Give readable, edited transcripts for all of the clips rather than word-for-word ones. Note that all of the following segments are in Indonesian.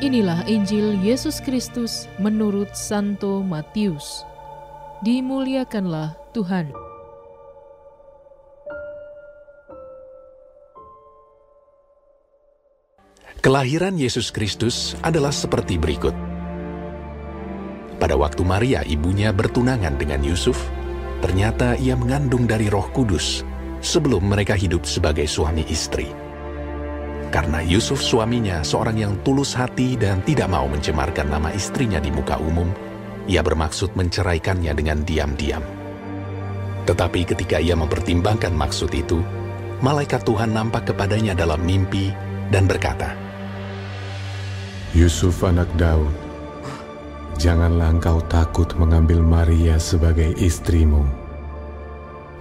Inilah Injil Yesus Kristus menurut Santo Matius. Dimuliakanlah Tuhan. Kelahiran Yesus Kristus adalah seperti berikut. Pada waktu Maria ibunya bertunangan dengan Yusuf, ternyata ia mengandung dari Roh Kudus sebelum mereka hidup sebagai suami istri. Karena Yusuf suaminya seorang yang tulus hati dan tidak mau mencemarkan nama istrinya di muka umum, ia bermaksud menceraikannya dengan diam-diam. Tetapi ketika ia mempertimbangkan maksud itu, malaikat Tuhan nampak kepadanya dalam mimpi dan berkata, "Yusuf anak Daud, janganlah engkau takut mengambil Maria sebagai istrimu,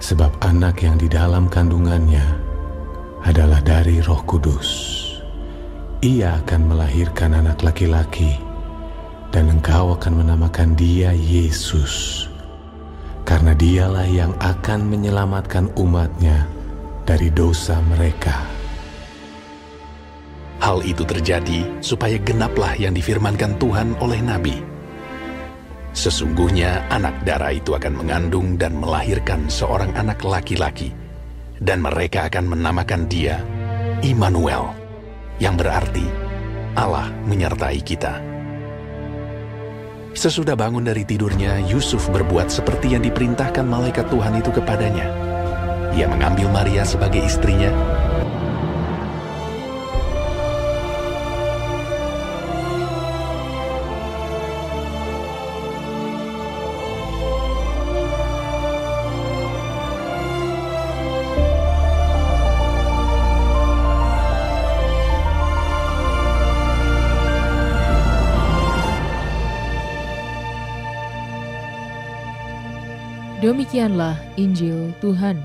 sebab anak yang di dalam kandungannya adalah dari Roh Kudus. Ia akan melahirkan anak laki-laki, dan engkau akan menamakan dia Yesus, karena dialah yang akan menyelamatkan umatnya dari dosa mereka." Hal itu terjadi supaya genaplah yang difirmankan Tuhan oleh Nabi. Sesungguhnya anak darah itu akan mengandung dan melahirkan seorang anak laki-laki, dan mereka akan menamakan dia Immanuel, yang berarti Allah menyertai kita. Sesudah bangun dari tidurnya, Yusuf berbuat seperti yang diperintahkan malaikat Tuhan itu kepadanya. Ia mengambil Maria sebagai istrinya, Demikianlah Injil Tuhan.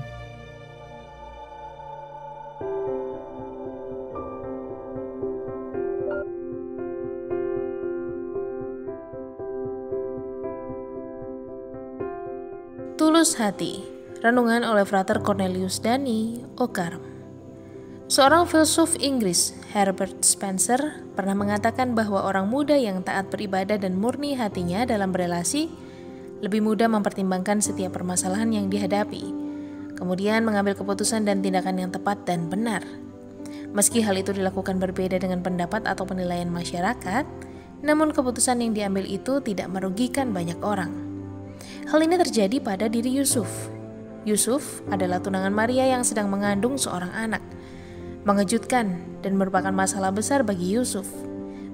Tulus hati. Renungan oleh Frater Cornelius Dani Okarm. Seorang filsuf Inggris, Herbert Spencer, pernah mengatakan bahwa orang muda yang taat beribadah dan murni hatinya dalam berelasi lebih mudah mempertimbangkan setiap permasalahan yang dihadapi, kemudian mengambil keputusan dan tindakan yang tepat dan benar. Meski hal itu dilakukan berbeda dengan pendapat atau penilaian masyarakat, namun keputusan yang diambil itu tidak merugikan banyak orang. Hal ini terjadi pada diri Yusuf. Yusuf adalah tunangan Maria yang sedang mengandung seorang anak. Mengejutkan dan merupakan masalah besar bagi Yusuf.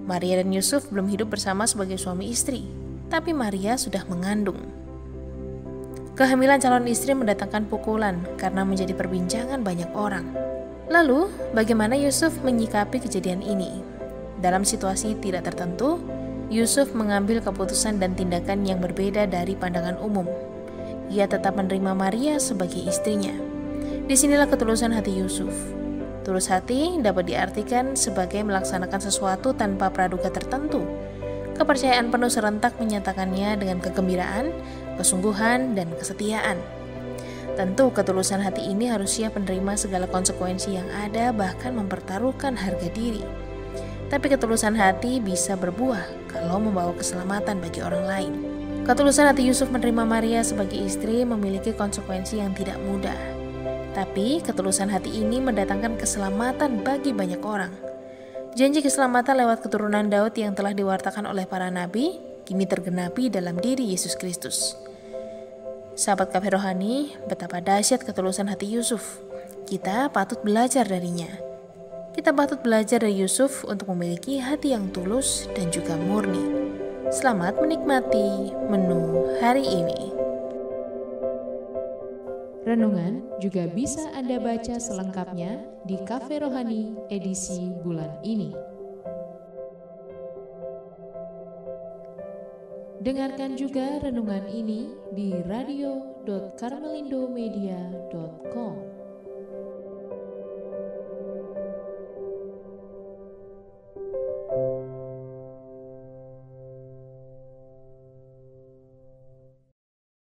Maria dan Yusuf belum hidup bersama sebagai suami istri, tapi Maria sudah mengandung. Kehamilan calon istri mendatangkan pukulan karena menjadi perbincangan banyak orang. Lalu, bagaimana Yusuf menyikapi kejadian ini? Dalam situasi tidak tertentu, Yusuf mengambil keputusan dan tindakan yang berbeda dari pandangan umum. Ia tetap menerima Maria sebagai istrinya. Disinilah ketulusan hati Yusuf. Tulus hati dapat diartikan sebagai melaksanakan sesuatu tanpa praduga tertentu. Kepercayaan penuh serentak menyatakannya dengan kegembiraan, kesungguhan, dan kesetiaan. Tentu ketulusan hati ini harus siap menerima segala konsekuensi yang ada, bahkan mempertaruhkan harga diri. Tapi ketulusan hati bisa berbuah kalau membawa keselamatan bagi orang lain. Ketulusan hati Yusuf menerima Maria sebagai istri memiliki konsekuensi yang tidak mudah. Tapi ketulusan hati ini mendatangkan keselamatan bagi banyak orang. Janji keselamatan lewat keturunan Daud yang telah diwartakan oleh para nabi, kini tergenapi dalam diri Yesus Kristus. Sahabat Kafe Rohani, betapa dahsyat ketulusan hati Yusuf. Kita patut belajar darinya. Kita patut belajar dari Yusuf untuk memiliki hati yang tulus dan juga murni. Selamat menikmati menu hari ini. Renungan juga bisa Anda baca selengkapnya di Kafe Rohani edisi bulan ini. Dengarkan juga renungan ini di radio.karmelindomedia.com.